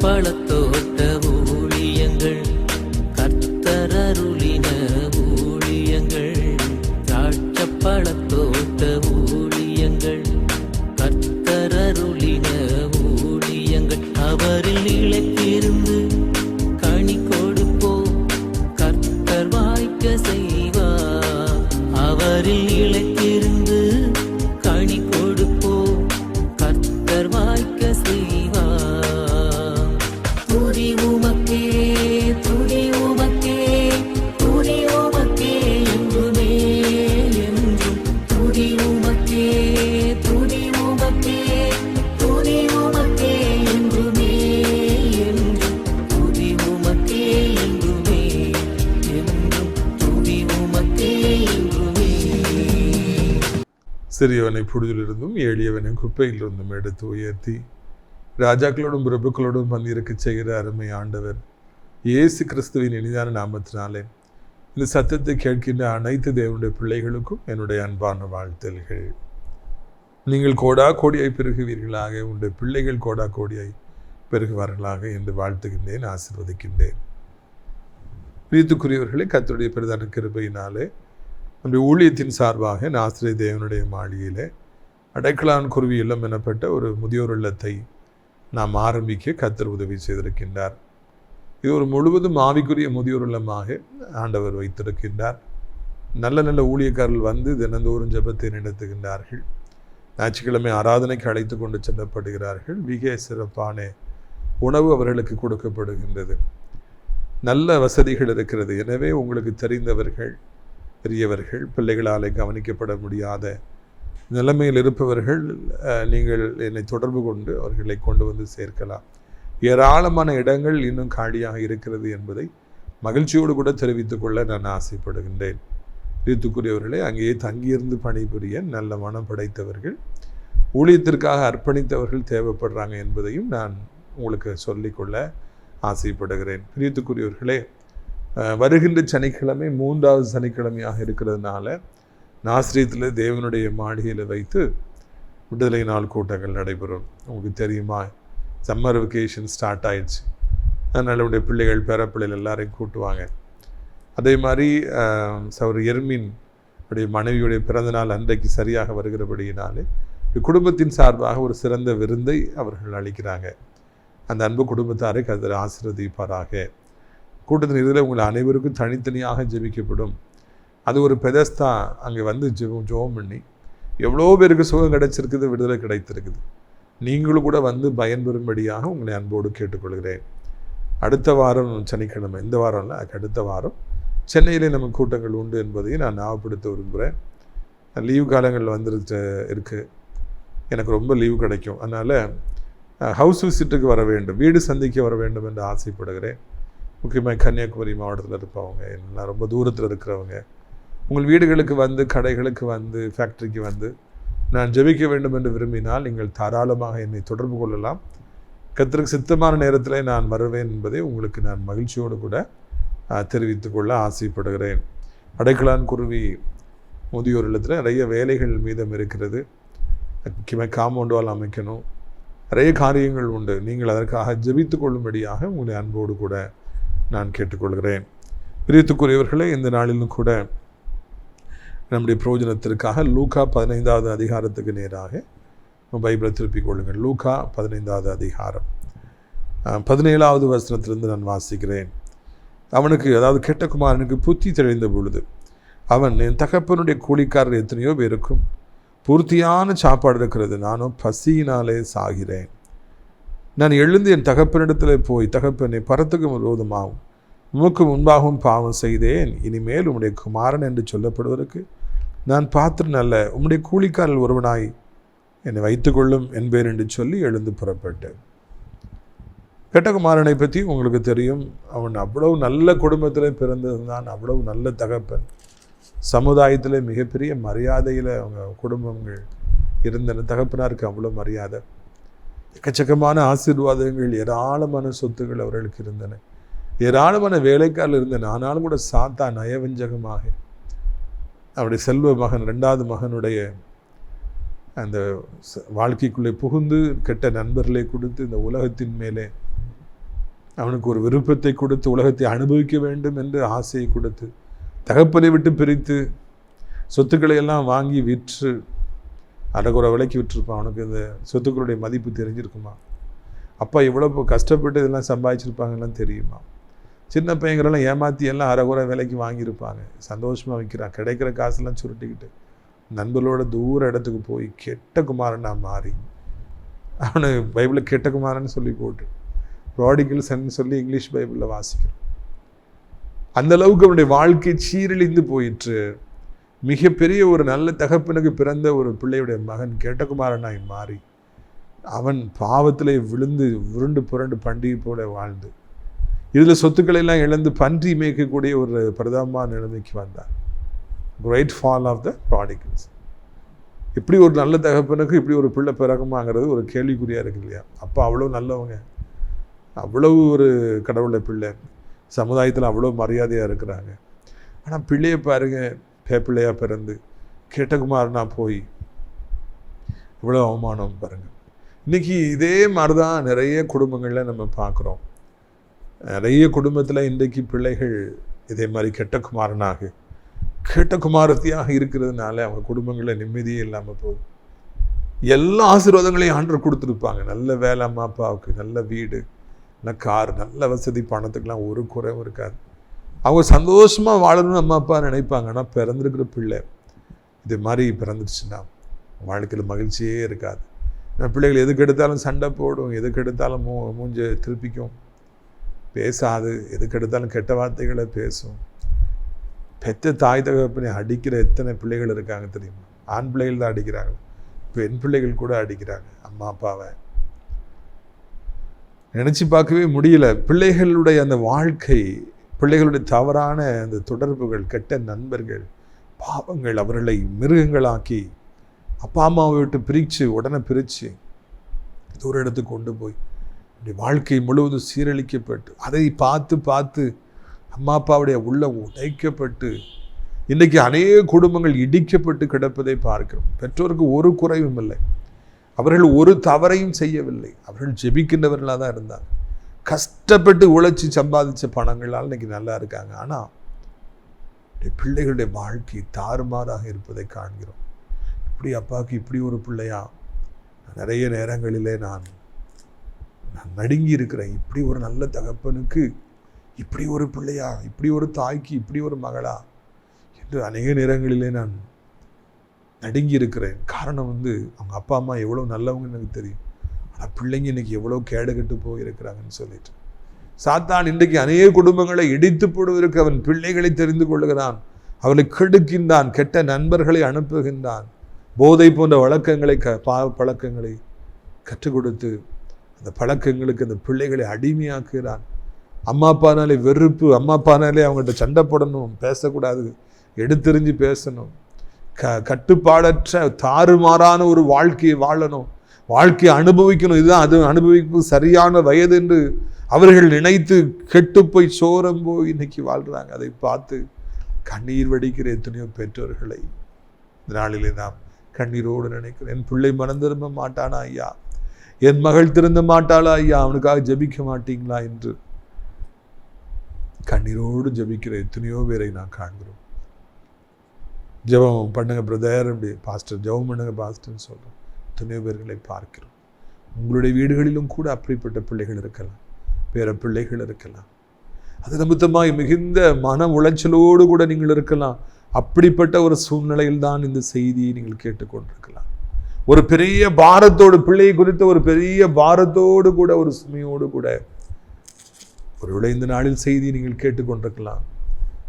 பழத்தோட்ட ஊழியங்கள், கர்த்தர் அருளின ஊழியங்கள். திராட்சை பழத்தோட்ட ஊழியங்கள், கர்த்தர் அருளின ஊழியங்கள். அவரில் நிலைத்திருந்து கனி கொடுப்போம், கர்த்தர் வாய்க்க செய்வார். அவரில் நிலைத்திருந்து கனி கொடுப்போம், கர்த்தர் வாய்க்க செய்வார். துதி உமக்கே, துதி உமக்கே, துதி உமக்கே என்றுமே என்றும். துதி உமக்கே, துதி உமக்கே, துதி உமக்கே என்றுமே என்றும். துதி உமக்கே என்றுமே என்றும். துதி உமக்கே என்றுமே. சிறியவனை புழுதிலிருந்தும் எளியவனை குப்பையிலிருந்தும் எடுத்து உயர்த்தி ராஜாக்களோடும் பிரபுக்களோடும் பந்திருக்க செய்கிற அருமை ஆண்டவர் இயேசு கிறிஸ்துவின் இனிதான நாமத்தினாலே இந்த சத்தத்தை கேட்கின்ற அனைத்து தேவனுடைய பிள்ளைகளுக்கும் என்னுடைய அன்பான வாழ்த்தல்கள். நீங்கள் கோடா கோடியாய் பெருகுவீர்களாக, உங்களுடைய பிள்ளைகள் கோடா கோடியாய் பெருகுவார்களாக என்று வாழ்த்துகின்றேன், ஆசீர்வதிக்கின்றேன். பிரியத்துக்குரியவர்களே, கர்த்தருடைய பிரதான கிருபையினாலே நம்முடைய ஊழியத்தின் சார்பாக நாசிரிய தேவனுடைய மாளிகையிலே அடைக்கலான் குருவி இல்லம் எனப்பட்ட ஒரு முதியோர் இல்லத்தை நாம் ஆரம்பிக்க கர்த்தர் உதவி செய்திருக்கின்றார். இது ஒரு முழுவதும் ஆவிக்குரிய முதியோர் இல்லமாக ஆண்டவர் வைத்திருக்கின்றார். நல்ல நல்ல ஊழியக்காரர்கள் வந்து தினந்தோறும் ஜெபத்தை நடத்துகின்றார்கள். ஞாயிற்றுக்கிழமை ஆராதனைக்கு அழைத்து கொண்டு செல்லப்படுகிறார்கள். மிக சிறப்பான உணவு அவர்களுக்கு கொடுக்கப்படுகின்றது. நல்ல வசதிகள் இருக்கிறது. எனவே உங்களுக்கு தெரிந்தவர்கள், பெரியவர்கள், பிள்ளைகளாலே கவனிக்கப்பட முடியாத நிலைமையில் இருப்பவர்கள் நீங்கள் என்னை தொடர்பு கொண்டு அவர்களை கொண்டு வந்து சேர்க்கலாம். ஏராளமான இடங்கள் இன்னும் காலியாக இருக்கிறது என்பதை மகிழ்ச்சியோடு கூட தெரிவித்துக் கொள்ள நான் ஆசைப்படுகின்றேன். பிரியத்துக்குரியவர்களே, அங்கேயே தங்கியிருந்து பணிபுரிய நல்ல மனம் படைத்தவர்கள், ஊழியத்திற்காக அர்ப்பணித்தவர்கள் தேவைப்படுறாங்க என்பதையும் நான் உங்களுக்கு சொல்லிக்கொள்ள ஆசைப்படுகிறேன். பிரியத்துக்குரியவர்களே, வருகின்ற சனிக்கிழமை 3வது சனிக்கிழமையாக இருக்கிறதுனால நாசிரியத்தில் தேவனுடைய மாளிகையில் வைத்து விடுதலை நாள் கூட்டங்கள் நடைபெறும். உங்களுக்கு தெரியுமா, சம்மர் வெக்கேஷன் ஸ்டார்ட் ஆயிடுச்சு. அதனால் உடைய பிள்ளைகள், பேரப்பிள்ளைகள் எல்லாரையும் கூட்டுவாங்க. அதே மாதிரி சௌர் எர்மின் உடைய மனைவியுடைய பிறந்தநாள் அன்றைக்கு சரியாக வருகிறபடியினாலே குடும்பத்தின் சார்பாக ஒரு சிறந்த விருந்தை அவர்கள் அளிக்கிறாங்க. அந்த அன்பு குடும்பத்தாரை கர்த்தர் ஆசீர்வதிப்பாராக. கூட்டத்தின் இதில் உங்களை அனைவருக்கும் தனித்தனியாக ஜெபிக்கப்படும். அது ஒரு பெதஸ்தா. அங்கே வந்து ஜெபம் பண்ணி எவ்வளோ பேருக்கு சுகம் கிடைச்சிருக்குது, விடுதலை கிடைத்திருக்குது. நீங்களும் கூட வந்து பயன்பெறும்படியாக உங்களை அன்போடு கேட்டுக்கொள்கிறேன். அடுத்த வாரம் சனிக்கிழமை, இந்த வாரம் இல்லை, அடுத்த வாரம் சென்னையிலே நமக்கு கூட்டங்கள் உண்டு என்பதையும் நான் ஞாபகப்படுத்த விரும்புகிறேன். லீவு காலங்களில் வந்துட்டு இருக்குது, எனக்கு ரொம்ப லீவு கிடைக்கும். அதனால் ஹவுஸ் விசிட்டுக்கு வர வேண்டும், வீடு சந்திக்க வர வேண்டும் என்று ஆசைப்படுகிறேன். முக்கியமாக கன்னியாகுமரி மாவட்டத்தில் இருப்பவங்க, எல்லாம் ரொம்ப தூரத்தில் இருக்கிறவங்க, உங்கள் வீடுகளுக்கு வந்து, கடைகளுக்கு வந்து, ஃபேக்ட்ரிக்கு வந்து நான் ஜெபிக்க வேண்டும் என்று விரும்பினால் நீங்கள் தாராளமாக என்னை தொடர்பு கொள்ளலாம். கர்த்தருக்கு சித்தமான நேரத்தில் நான் வருவேன் என்பதை உங்களுக்கு நான் மகிழ்ச்சியோடு கூட தெரிவித்துக்கொள்ள ஆசைப்படுகிறேன். அடைக்கலான் குருவி முதியோர் இல்லத்தில் நிறைய வேலைகள் மீதம் இருக்கிறது. முக்கியமாக காம்பவுண்ட் வால் அமைக்கணும், நிறைய காரியங்கள் உண்டு. நீங்கள் அதற்காக ஜெபித்து கொள்ளும்படியாக உங்களை அன்போடு கூட நான் கேட்டுக்கொள்கிறேன். பிரியத்துக்குரியவர்களே, இந்த நாளிலும் கூட நம்முடைய பிரயோஜனத்திற்காக லூக்கா 15வது அதிகாரத்துக்கு நேராக பைபிளை திருப்பிக் கொள்ளுங்கள். லூக்கா 15வது அதிகாரம் 17வது வசனத்திலிருந்து நான் வாசிக்கிறேன். அவனுக்கு, அதாவது கெட்ட குமாரனுக்கு புத்தி தெளிந்த பொழுது அவன், என் தகப்பனுடைய கூலிக்காரர் எத்தனையோ பேருக்கும் பூர்த்தியான சாப்பாடு இருக்கிறது, நானும் பசியினாலே சாகிறேன். நான் எழுந்து என் தகப்பனிடத்தில் போய், தகப்பனை பரத்துக்கு விரோதமாகவும் உமக்கு முன்பாகவும் பாவம் செய்தேன். இனிமேல் உம்முடைய குமாரன் என்று சொல்லப்படுவதற்கு நான் பாத்திரன் அல்ல. உம்முடைய கூலிக்காரல் ஒருவனாய் என்னை வைத்துக்கொள்ளும் என்பேன் என்று சொல்லி எழுந்து புறப்பட்டேன். கெட்டகுமாரனை பற்றி உங்களுக்கு தெரியும். அவன் அவ்வளவு நல்ல குடும்பத்தில் பிறந்திருந்தான், அவ்வளவு நல்ல தகப்பன். சமுதாயத்தில் மிகப்பெரிய மரியாதையில் அவங்க குடும்பங்கள் இருந்தன. தகப்பனாருக்கு அவ்வளோ மரியாதை, எக்கச்சக்கமான ஆசீர்வாதங்கள், ஏராளமான சொத்துக்கள் அவர்களுக்கு இருந்தன, ஏராளமான வேலைக்காரர்கள் இருந்தன. ஆனாலும் கூட சாத்தா நயவஞ்சகமாக அவருடைய செல்வ மகன், 2வது மகனுடைய அந்த வாழ்க்கைக்குள்ளே புகுந்து கெட்ட நண்பர்களை கொடுத்து இந்த உலகத்தின் மேலே அவனுக்கு ஒரு விருப்பத்தை கொடுத்து உலகத்தை அனுபவிக்க வேண்டும் என்று ஆசையை கொடுத்து தகப்பனை விட்டு பிரித்து சொத்துக்களை எல்லாம் வாங்கி விற்று அரைக்குறை விலைக்கு விட்டுருப்பான். அவனுக்கு இந்த சொத்துக்களுடைய மதிப்பு தெரிஞ்சிருக்குமா? அப்பா இவ்வளோ கஷ்டப்பட்டு இதெல்லாம் சம்பாதிச்சிருப்பாங்கலாம் தெரியுமா? சின்ன பையங்கிறெல்லாம் ஏமாற்றி எல்லாம் அரைக்குறை விலைக்கு வாங்கியிருப்பாங்க. சந்தோஷமாக விற்கிறான். கிடைக்கிற காசெல்லாம் சுருட்டிக்கிட்டு நண்பர்களோட தூர இடத்துக்கு போய் கெட்ட குமாரனா மாறி, அவனை பைபிளில் கெட்ட குமாரன்னு சொல்லி போட்டு ப்ராடிகல் சன்னு சொல்லி இங்கிலீஷ் பைபிளில் வாசிக்கிறோம். அந்த அளவுக்கு அவனுடைய வாழ்க்கை சீரழிந்து போயிற்று. மிகப்பெரிய ஒரு நல்ல தகப்பனுக்கு பிறந்த ஒரு பிள்ளையுடைய மகன் கெட்டகுமாரனாய் மாறி அவன் பாவத்திலே விழுந்து உருண்டு புரண்டு பண்டிகை போல வாழ்ந்து இதில் சொத்துக்களை எல்லாம் இழந்து பன்றி மேய்க்கக்கூடிய ஒரு பிரதமமான நிலைமைக்கு வந்தான். Great fall of the prodigals. இப்படி ஒரு நல்ல தகப்பனுக்கு இப்படி ஒரு பிள்ளை பிறகுமாங்கிறது ஒரு கேள்விக்குறியாக இருக்கு இல்லையா? அப்போ அவ்வளோ நல்லவங்க, அவ்வளவு ஒரு கடவுளை பிள்ளை, சமுதாயத்தில் அவ்வளோ மரியாதையாக இருக்கிறாங்க. ஆனால் பிள்ளையை பாருங்க, பேப்பிள்ளையாக பிறந்து கெட்டகுமாரனா போய் இவ்வளோ அவமானம் பாருங்கள். இன்றைக்கி இதே மாதிரி தான் நிறைய குடும்பங்களில் நம்ம பார்க்குறோம். நிறைய குடும்பத்தில் இன்றைக்கு பிள்ளைகள் இதே மாதிரி கெட்டகுமாரனாக கெட்டகுமாரத்தியாக இருக்கிறதுனால அவங்க குடும்பங்களில் நிம்மதியே இல்லாமல் போகுது. எல்லா ஆசீர்வாதங்களையும் ஆண்டவர் கொடுத்துருப்பாங்க. நல்ல வேலை, அம்மா அப்பாவுக்கு நல்ல வீடு, நல்ல கார், நல்ல வசதி, பணத்துக்கெலாம் ஒரு குறைவும் இருக்காது. அவங்க சந்தோஷமாக வாழணும்னு அம்மா அப்பா நினைப்பாங்க. ஆனால் பிறந்திருக்கிற பிள்ளை இது மாதிரி பிறந்துடுச்சுன்னா வாழ்க்கையில் மகிழ்ச்சியே இருக்காது. பிள்ளைகள் எதுக்கு எடுத்தாலும் சண்டை போடும், எதுக்கு எடுத்தாலும் மூஞ்ச திருப்பிக்கும், பேசாது, எதுக்கு எடுத்தாலும் கெட்ட வார்த்தைகளை பேசும். பெற்ற தாய் தகப்பனை அடிக்கிற எத்தனை பிள்ளைகள் இருக்காங்க தெரியுமா? ஆண் பிள்ளைகள் தான் அடிக்கிறாங்க, பெண் பிள்ளைகள் கூட அடிக்கிறாங்க அம்மா அப்பாவை. நினச்சி பார்க்கவே முடியல. பிள்ளைகளுடைய அந்த வாழ்க்கை, பிள்ளைகளுடைய தவறான அந்த தொடர்புகள், கெட்ட நண்பர்கள், பாவங்கள் அவர்களை மிருகங்களாக்கி அப்பா அம்மாவை விட்டு பிரித்து உடனே பிரித்து தூர இடத்துக்கு கொண்டு போய் அப்படி வாழ்க்கை முழுவதும் சீரழிக்கப்பட்டு அதை பார்த்து பார்த்து அம்மா அப்பாவுடைய உள்ளம் உடைக்கப்பட்டு இன்றைக்கி அநேக குடும்பங்கள் இடிக்கப்பட்டு கிடப்பதை பார்க்கிறோம். பெற்றோருக்கு ஒரு குறைவும் இல்லை, அவர்கள் ஒரு தவறையும் செய்யவில்லை, அவர்கள் ஜெபிக்கின்றவர்களாக தான் இருந்தாங்க. கஷ்டப்பட்டு உழைச்சி சம்பாதிச்ச பணங்களால் இன்றைக்கி நல்லா இருக்காங்க. ஆனால் பிள்ளைகளுடைய வாழ்க்கை தாறுமாறாக இருப்பதை காண்கிறோம். இப்படி அப்பாவுக்கு இப்படி ஒரு பிள்ளையா? நிறைய நேரங்களிலே நான் நடுங்கி இருக்கிறேன். இப்படி ஒரு நல்ல தகப்பனுக்கு இப்படி ஒரு பிள்ளையா, இப்படி ஒரு தாய்க்கு இப்படி ஒரு மகளா என்று அநேக நேரங்களிலே நான் நடுங்கி இருக்கிறேன். காரணம் அவங்க அப்பா அம்மா எவ்வளோ நல்லவங்கன்னு எனக்கு தெரியும். ஆனால் பிள்ளைங்க இன்னைக்கு எவ்வளோ கேடுகட்டு போயிருக்கிறாங்கன்னு சொல்லிட்டு சாத்தான் இன்றைக்கு அநேக குடும்பங்களை இடித்து போடுவதற்கு அவன் பிள்ளைகளை தெரிந்து கொள்ளுகிறான், அவர்களை கெடுக்கின்றான், கெட்ட நண்பர்களை அனுப்புகின்றான், போதை போன்ற வழக்கங்களை பழக்கங்களை கற்றுக் கொடுத்து அந்த பழக்கங்களுக்கு அந்த பிள்ளைகளை அடிமையாக்குகிறான். அம்மா அப்பானாலே வெறுப்பு, அம்மா அப்பானாலே அவங்கள்ட்ட சண்டை போடணும், பேசக்கூடாது, எடுத்தெறிஞ்சு பேசணும், கட்டுப்பாடற்ற தாறுமாறான ஒரு வாழ்க்கையை வாழணும், வாழ்க்கையை அனுபவிக்கணும், இதுதான் அது அனுபவிப்பு சரியான வயது என்று அவர்கள் நினைத்து கெட்டு போய் சோரம் போய் இன்னைக்கு வாழ்கிறாங்க. அதை பார்த்து கண்ணீர் வடிக்கிற எத்தனையோ பெற்றோர்களை இந்த நாளிலே நாம் கண்ணீரோடு நினைக்கிறேன். என் பிள்ளை மனம் திரும்ப மாட்டானா ஐயா, என் மகள் திருந்த மாட்டாளா ஐயா, அவனுக்காக ஜெபிக்க மாட்டீங்களா என்று கண்ணீரோடு ஜெபிக்கிற எத்தனையோ பேரை நான் காண்கிறோம். ஜெபம் பண்ணுங்க பிரதர், அப்படி பாஸ்டர் ஜெபம் பண்ணுங்க பாஸ்டர்ன்னு சொல்கிறோம். எத்தனையோ பேர்களை பார்க்கிறோம். உங்களுடைய வீடுகளிலும் கூட அப்படிப்பட்ட பிள்ளைகள் இருக்கலாம், பேர பிள்ளைகள் இருக்கலாம். அது நிமித்தமாக மிகுந்த மன உளைச்சலோடு கூட நீங்கள் இருக்கலாம். அப்படிப்பட்ட ஒரு சூழ்நிலையில் தான் இந்த செய்தியை நீங்கள் கேட்டுக்கொண்டிருக்கலாம். ஒரு பெரிய பாரத்தோடு, பிள்ளையை குறித்த ஒரு பெரிய பாரத்தோடு கூட, ஒரு சுமையோடு கூட ஒருவேளை இந்த நாளில் செய்தியை நீங்கள் கேட்டுக்கொண்டிருக்கலாம்.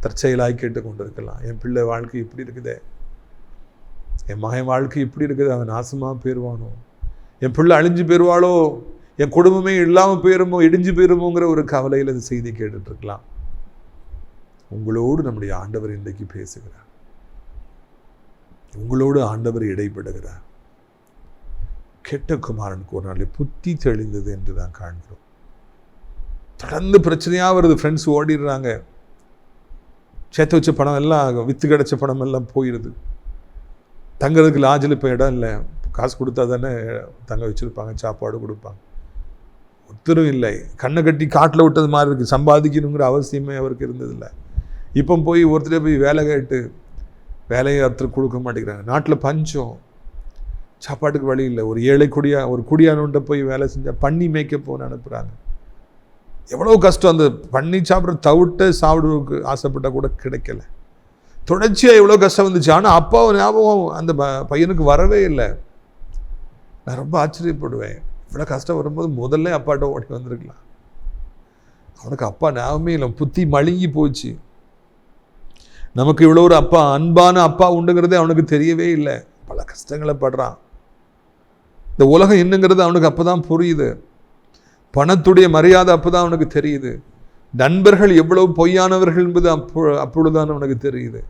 தற்செயலாய் கேட்டுக்கொண்டிருக்கலாம். என் பிள்ளை வாழ்க்கை இப்படி இருக்குதே, என் மகன் வாழ்க்கை இப்படி இருக்குது, அவன் நாசமாக போயிடுவானோ, என் பிள்ளை அழிஞ்சு போயிடுவாளோ, என் குடும்பமே இல்லாமல் போயிருமோ, இடிஞ்சு போயிருமோங்கிற ஒரு கவலையில் இந்த செய்தி கேட்டுட்ருக்கலாம். உங்களோடு நம்முடைய ஆண்டவர் இன்றைக்கு பேசுகிறார். உங்களோடு ஆண்டவர் இடைப்படுகிறார். கெட்ட குமாரனுக்கு ஒரு நாள் புத்தி தெளிந்தது என்று தான் காண்கிறோம். தொடர்ந்து பிரச்சனையாக வருது, ஃப்ரெண்ட்ஸ் ஓடிடுறாங்க, சேர்த்து வச்ச பணம் எல்லாம், வித்து கிடச்ச பணம் எல்லாம் போயிடுது, தங்கிறதுக்கு லாட்ஜில் இப்போ இடம் இல்லை, காசு கொடுத்தா தானே தங்க வச்சுருப்பாங்க, சாப்பாடு கொடுப்பாங்க. ஒருத்தரும் இல்லை. கண்ணை கட்டி காட்டில் விட்டது மாதிரி இருக்குது. சம்பாதிக்கணுங்கிற அவசியமே அவருக்கு இருந்ததில்லை. இப்போ போய் ஒருத்தர் போய் வேலை கேட்டு வேலையை ஒருத்தர் கொடுக்க மாட்டேங்கிறாங்க. நாட்டில் பஞ்சம், சாப்பாட்டுக்கு வழி இல்லை. ஒரு ஏழை ஒரு குடியானவன்ட்ட போய் வேலை செஞ்சால் பண்ணி மேய்க்க போன்னு அனுப்புகிறாங்க. எவ்வளோ கஷ்டம். அந்த பண்ணி சாப்பிட்ற தவிட்ட சாப்பிடுறதுக்கு ஆசைப்பட்டால் கூட கிடைக்கல. தொடர்ச்சியாக எவ்வளோ கஷ்டம் வந்துச்சு. ஆனால் அப்பாவை ஞாபகம் அந்த பையனுக்கு வரவே இல்லை. நான் ரொம்ப ஆச்சரியப்படுவேன். இவ்வளோ கஷ்டம் வரும்போது முதல்ல அப்பாட்ட ஓடி வந்திருக்கலாம். அவனுக்கு அப்பா ஞாபகமே இல்லை. புத்தி மழுங்கி போச்சு. நமக்கு இவ்வளோ ஒரு அப்பா, அன்பான அப்பா உண்டுங்கிறதே அவனுக்கு தெரியவே இல்லை. பல கஷ்டங்களை படுறான். இந்த உலகம் என்னங்கிறது அவனுக்கு அப்போ தான் புரியுது. பணத்துடைய மரியாதை அப்போ தான் அவனுக்கு தெரியுது. நண்பர்கள் எவ்வளவு பொய்யானவர்கள் என்பது அப்பொழுதுதான் அவனுக்கு தெரியுது.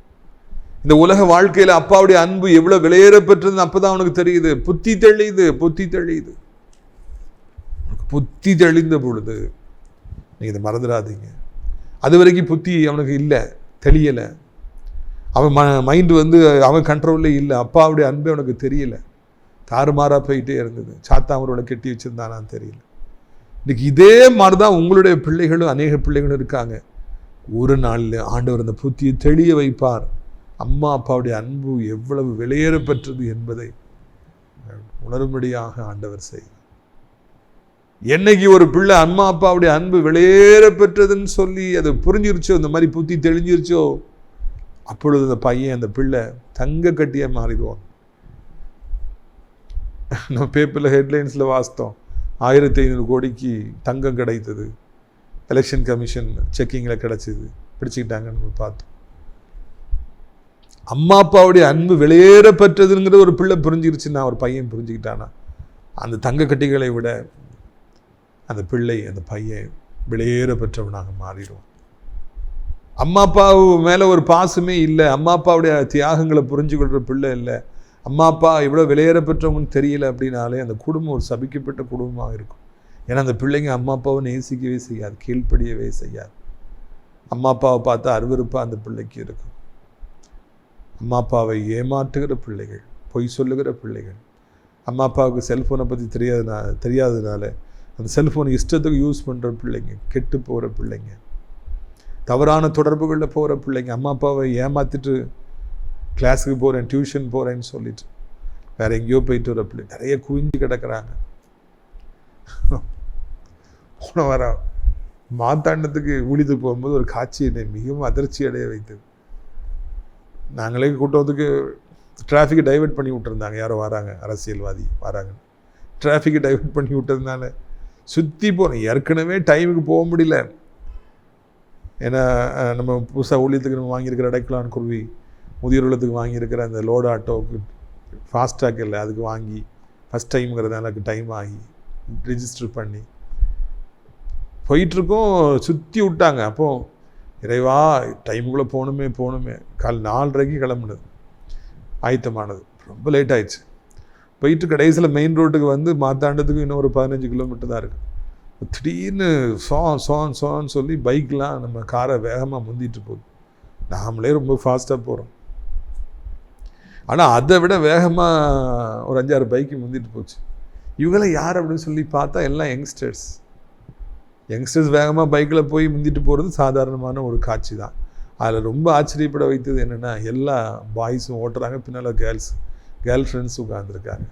இந்த உலக வாழ்க்கையில் அப்பாவுடைய அன்பு எவ்வளோ விலையேற பெற்றதுன்னு அப்போ தான் அவனுக்கு தெரியுது. புத்தி தெளியுது. புத்தி தெளிந்த பொழுது நீங்கள் இதை மறந்துடாதீங்க. அது வரைக்கும் புத்தி அவனுக்கு இல்லை, தெளியலை. அவன் மைண்டு அவன் கண்ட்ரோல்லே இல்லை. அப்பாவுடைய அன்பு அவனுக்கு தெரியல. தாறுமாறாக போயிட்டே இருந்தது. சாத்தா அவரோட கெட்டி வச்சுருந்தானான்னு தெரியல. இன்னைக்கு இதே மாதிரி தான் உங்களுடைய பிள்ளைகளும், அநேக பிள்ளைகளும் இருக்காங்க. ஒரு நாளில் ஆண்டவர் அந்த புத்தியை தெளிய வைப்பார். அம்மா அப்பாவுடைய அன்பு எவ்வளவு விலையேற பெற்றது என்பதை உணரும்படியாக ஆண்டவர் செய்வார். என்னைக்கு ஒரு பிள்ளை அம்மா அப்பாவுடைய அன்பு விலையேற பெற்றதுன்னு சொல்லி அது புரிஞ்சிருச்சோ, இந்த மாதிரி புத்தி தெளிஞ்சிருச்சோ, அப்பொழுது அந்த பையன், அந்த பிள்ளை தங்க கட்டியாக மாறிடுவான். நம்ம பேப்பரில் ஹெட்லைன்ஸில் வாசித்தோம், 1500 கோடிக்கு தங்கம் கிடைத்தது, எலெக்ஷன் கமிஷன் செக்கிங்கில் கிடச்சிது, பிடிச்சிக்கிட்டாங்கன்னு நம்ம பார்த்தோம். அம்மா அப்பாவுடைய அன்பு விலையேற பெற்றதுங்கிற ஒரு பிள்ளை புரிஞ்சிருச்சுன்னா, ஒரு பையன் புரிஞ்சுக்கிட்டானா, அந்த தங்க கட்டிகளை விட அந்த பிள்ளை, அந்த பையன் விலையேற பெற்றவனாக மாறிடுவான். அம்மா அப்பா மேலே ஒரு பாசமே இல்லை. அம்மா அப்பாவுடைய தியாகங்களை புரிஞ்சு கொள்கிற பிள்ளை இல்லை. அம்மா அப்பா இவ்வளோ விலையேற பெற்றவங்கன்னு தெரியல அப்படின்னாலே அந்த குடும்பம் ஒரு சபிக்கப்பட்ட குடும்பமாக இருக்கும். ஏன்னா அந்த பிள்ளைங்க அம்மா அப்பாவை நேசிக்கவே செய்யாது, கீழ்ப்படியவே செய்யாது. அம்மா அப்பாவை பார்த்தா அருவருப்பாக அந்த பிள்ளைக்கு இருக்கும். அம்மா அப்பாவை ஏமாற்றுகிற பிள்ளைகள், பொய் சொல்லுகிற பிள்ளைகள், அம்மா அப்பாவுக்கு செல்ஃபோனை பற்றி தெரியாததுனால அந்த செல்ஃபோனை இஷ்டத்துக்கு யூஸ் பண்ணுற பிள்ளைங்க, கெட்டு போகிற பிள்ளைங்க, தவறான தொடர்புகளில் போகிற பிள்ளைங்க, அம்மா அப்பாவை ஏமாற்றிட்டு கிளாஸுக்கு போகிறேன், டியூஷன் போகிறேன்னு சொல்லிட்டு வேறு எங்கேயோ போயிட்டு வர பிள்ளை நிறைய குவிஞ்சு கிடக்கிறாங்க. போன வர மாத்தாண்டத்துக்கு ஊழியத்துக்கு போகும்போது ஒரு காட்சி என்னை மிகவும் அதிர்ச்சி அடைய வைத்தது. நாங்களே கூட்டத்துக்கு டிராஃபிக்கை டைவெர்ட் பண்ணி விட்டுருந்தாங்க. யாரோ வராங்க, அரசியல்வாதி வராங்க, டிராஃபிக்கை டைவெர்ட் பண்ணி விட்டதுனால சுற்றி போகிறேன். ஏற்கனவே டைமுக்கு போக முடியல. ஏன்னா நம்ம புதுசாக ஊழியத்துக்கு நம்ம வாங்கியிருக்கிற அடைக்கலான் குருவி, முதியோர் இல்லத்துக்கு வாங்கியிருக்கிற அந்த லோடு ஆட்டோவுக்கு ஃபாஸ்டாக் இல்லை, அதுக்கு வாங்கி ஃபஸ்ட் டைம்ங்கிறதுனால அதுக்கு டைம் ஆகி ரிஜிஸ்டர் பண்ணி போயிட்டுருக்கோம். சுற்றி விட்டாங்க. அப்போது இறைவா டைமுக்குள்ளே போகணுமே. கால் 4:30 கிளம்புனது, ஆயத்தமானது. ரொம்ப லேட் ஆயிடுச்சு. போயிட்டு கடைசியில் மெயின் ரோட்டுக்கு மாத்தாண்டத்துக்கு இன்னும் ஒரு 15 கிலோமீட்டர் தான் இருக்குது. திடீர்னு சோன்னு சொல்லி பைக்லாம் நம்ம காரை வேகமாக முந்திட்டு போகுது. நாமளே ரொம்ப ஃபாஸ்ட்டாக போகிறோம். ஆனால் அதை விட வேகமாக ஒரு 5-6 பைக்கு முந்திட்டு போச்சு. இவங்களாம் யார் அப்படின்னு சொல்லி பார்த்தா எல்லாம் யங்ஸ்டர்ஸ் வேகமாக பைக்கில் போய் முந்திட்டு போகிறது சாதாரணமான ஒரு காட்சி தான். அதில் ரொம்ப ஆச்சரியப்பட வைத்தது என்னென்னா, எல்லா பாய்ஸும் ஓட்டுறாங்க, பின்னால் கேர்ள் ஃப்ரெண்ட்ஸ் உட்காந்துருக்காங்க.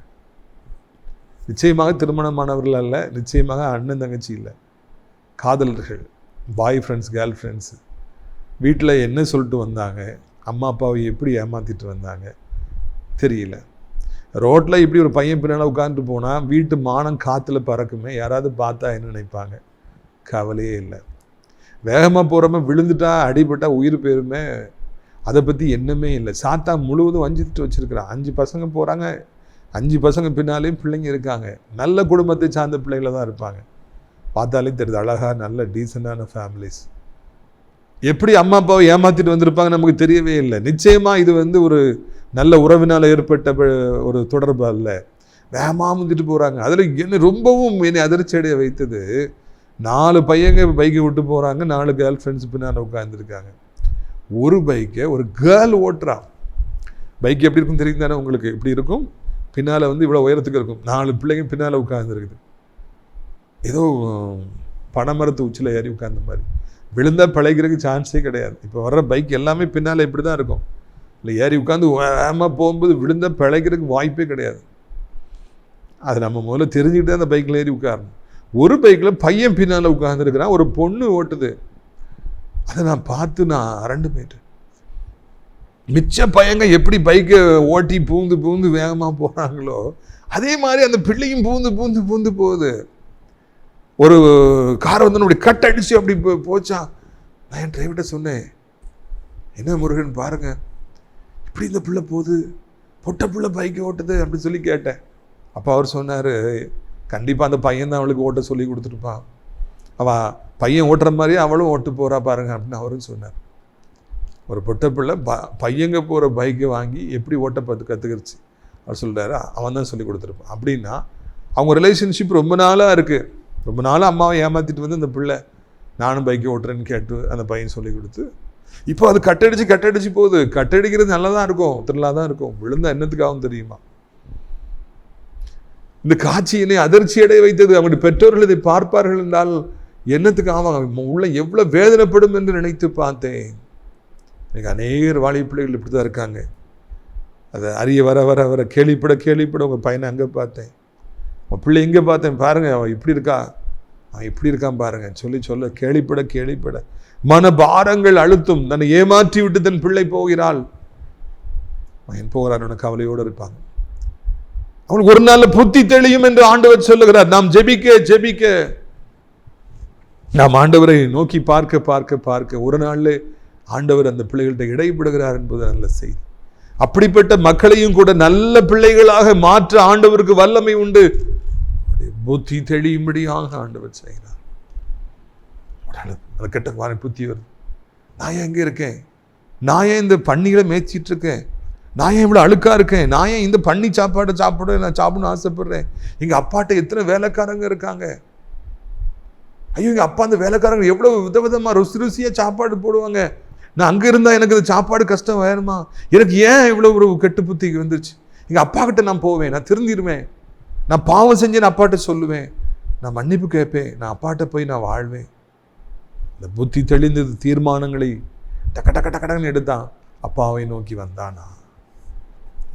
நிச்சயமாக திருமணமானவர்கள் அல்ல, நிச்சயமாக அண்ணன் தங்கச்சி இல்லை, காதலர்கள், பாய் ஃப்ரெண்ட்ஸ், கேர்ள் ஃப்ரெண்ட்ஸு. வீட்டில் என்ன சொல்லிட்டு வந்தாங்க, அம்மா அப்பாவை எப்படி ஏமாற்றிட்டு வந்தாங்க தெரியல. ரோட்டில் இப்படி ஒரு பையன் பின்னால் உட்காந்துட்டு போனால் வீட்டு மானம் காற்றுல பறக்குமே, யாராவது பார்த்தா என்ன நினைப்பாங்க? கவலையே இல்லை. வேகமாக போகிறோமே, விழுந்துட்டா அடிபட்டா உயிர் போயிருமே, அதை பற்றி எண்ணமே இல்லை. சாத்தா முழுவதும் வஞ்சிட்டு வச்சுருக்கிறான். 5 பசங்க போகிறாங்க, 5 பசங்க பின்னாலேயும் பிள்ளைங்க இருக்காங்க. நல்ல குடும்பத்தை சார்ந்த பிள்ளைங்கள தான் இருப்பாங்க. பார்த்தாலே தெரியுது, அழகாக நல்ல டீசெண்டான ஃபேமிலிஸ். எப்படி அம்மா அப்பாவை ஏமாற்றிட்டு வந்திருப்பாங்க நமக்கு தெரியவே இல்லை. நிச்சயமாக இது ஒரு நல்ல உறவினால் ஏற்பட்ட ஒரு தொடர்பு அல்ல. வேகமாக வந்துட்டு போகிறாங்க. அதில் என்னை அதிர்ச்சி அடைய வைத்தது, 4 பையங்க பைக்கை விட்டு போகிறாங்க, 4 கேர்ள் ஃப்ரெண்ட்ஸ் பின்னால் உட்காந்துருக்காங்க. ஒரு பைக்கை ஒரு கேர்ள் ஓட்டுறான். பைக் எப்படி இருக்குன்னு தெரியும் தானே உங்களுக்கு? இப்படி இருக்கும், பின்னால் இவ்வளோ உயரத்துக்கு இருக்கும், 4 பிள்ளைங்க பின்னால் உட்காந்துருக்குது. ஏதோ பனைமரத்து உச்சியில் ஏறி உட்கார்ந்த மாதிரி. விழுந்தால் பிழைக்கிறதுக்கு சான்ஸே கிடையாது. இப்போ வர்ற பைக் எல்லாமே பின்னால் இப்படி தான் இருக்கும். இல்லை ஏறி உட்காந்து வேகமாக போகும்போது விழுந்தால் பிழைக்கிறதுக்கு வாய்ப்பே கிடையாது. அது நம்ம முதல்ல தெரிஞ்சுக்கிட்டு அந்த பைக்கில் ஏறி உட்காரணும். ஒரு பைக்கில் பையன் பின்னால் உட்காந்துருக்கிறான், ஒரு பொண்ணு ஓட்டுது. அதை நான் பார்த்து நான் அரண்டு போயிட்டேன். மிச்ச பையங்க எப்படி பைக்கை ஓட்டி பூந்து வேகமாக போகிறாங்களோ அதே மாதிரி அந்த பிள்ளையும் பூந்து போகுது. ஒரு காரை வந்து அப்படி கட் அடிச்சு அப்படி போச்சான். நான் என் டிரைவர்கிட்ட சொன்னேன், என்ன முருகன் பாருங்க இப்படி இந்த பிள்ளை போகுது, பொட்ட பிள்ளை பைக்கை ஓட்டுது அப்படின்னு சொல்லி கேட்டேன். அப்போ அவர் சொன்னார், கண்டிப்பாக அந்த பையன் தான் அவளுக்கு ஓட்ட சொல்லி கொடுத்துருப்பான், அவள் பையன் ஓட்டுற மாதிரியே அவளும் ஓட்டு போகிறா பாருங்க அப்படின்னு அவரும் சொன்னார். ஒரு பொட்ட பிள்ளை பையங்க போகிற பைக்கை வாங்கி எப்படி ஓட்ட பார்த்து கற்றுக்கிடுச்சு. அவர் சொல்கிறாரு, அவன் தான் சொல்லி கொடுத்துருப்பான். அப்படின்னா அவங்க ரிலேஷன்ஷிப் ரொம்ப நாளாக இருக்குது. ரொம்ப நாளாக அம்மாவை ஏமாற்றிட்டு வந்து அந்த பிள்ளை நானும் பைக்கை ஓட்டுறேன்னு கேட்டு அந்த பையன் சொல்லி கொடுத்து இப்போ அது கட்டடிச்சு போகுது. கட்டடிக்கிறது நல்லா தான் இருக்கும், திருவிழா தான் இருக்கும். விழுந்தா என்னத்துக்காகவும் தெரியுமா? இந்த காட்சி என்னை அதிர்ச்சி அடைய வைத்தது. அவங்களுடைய பெற்றோர்கள் இதை பார்ப்பார்கள் என்றால் என்னத்துக்காக உள்ள எவ்வளோ வேதனைப்படும் என்று நினைத்து பார்த்தேன். எனக்கு அநேகர் வாலிப பிள்ளைகள் இப்படி தான் இருக்காங்க. அதை அறிய வர கேள்விப்பட உங்கள் பையனை அங்கே பார்த்தேன், உங்கள் பிள்ளை இங்கே பார்த்தேன், பாருங்கள் அவன் இப்படி இருக்கான் பாருங்க சொல்ல கேள்விப்பட மனபாரங்கள் அழுத்தும். தன்னை ஏமாற்றி விட்டு தன் பிள்ளை போகிறாள், அவன் போகிறான் கவலையோடு இருப்பாங்க. அவனுக்கு ஒரு நாள் புத்தி தெளியும் என்று ஆண்டவர் சொல்லுகிறார். நாம் ஜெபிக்க நாம் ஆண்டவரை நோக்கி பார்க்க ஒரு நாள்ல ஆண்டவர் அந்த பிள்ளைகள்கிட்ட இடைப்படுகிறார் என்பது நல்ல செய்தி. அப்படிப்பட்ட மக்களையும் கூட நல்ல பிள்ளைகளாக மாற்ற ஆண்டவருக்கு வல்லமை உண்டு. புத்தி தெளியும்படியாக ஆண்டவர் செய்கிறார். கெட்ட புத்தி வருது. நான் ஏன் எங்கே இருக்கேன்? நான் ஏன் இந்த பன்னிகளை மேய்ச்சிட்டு இருக்கேன்? நான் ஏன் இவ்வளோ அழுக்கா இருக்கேன்? நான் ஏன் இந்த பண்ணி சாப்பாடை நான் சாப்பிடணும்னு ஆசைப்படுறேன்? எங்கள் அப்பாட்ட எத்தனை வேலைக்காரங்க இருக்காங்க. ஐயோ, எங்கள் அப்பா அந்த வேலைக்காரங்க எவ்வளோ விதவிதமாக ருசியாக சாப்பாடு போடுவாங்க. நான் அங்கே இருந்தால் எனக்கு அந்த சாப்பாடு கஷ்டம் வேணுமா? எனக்கு ஏன் இவ்வளோ ஒரு கெட்டு புத்தி வந்துருச்சு? எங்கள் அப்பா கிட்ட நான் போவேன், நான் திருந்திடுவேன், நான் பாவம் செஞ்சு நான் அப்பாட்ட சொல்லுவேன், நான் மன்னிப்பு கேட்பேன், நான் அப்பாட்ட போய் நான் வாழ்வேன். இந்த புத்தி தெளிந்தது தீர்மானங்களை டக்கன்னு எடுத்தான், அப்பாவை நோக்கி வந்தானா.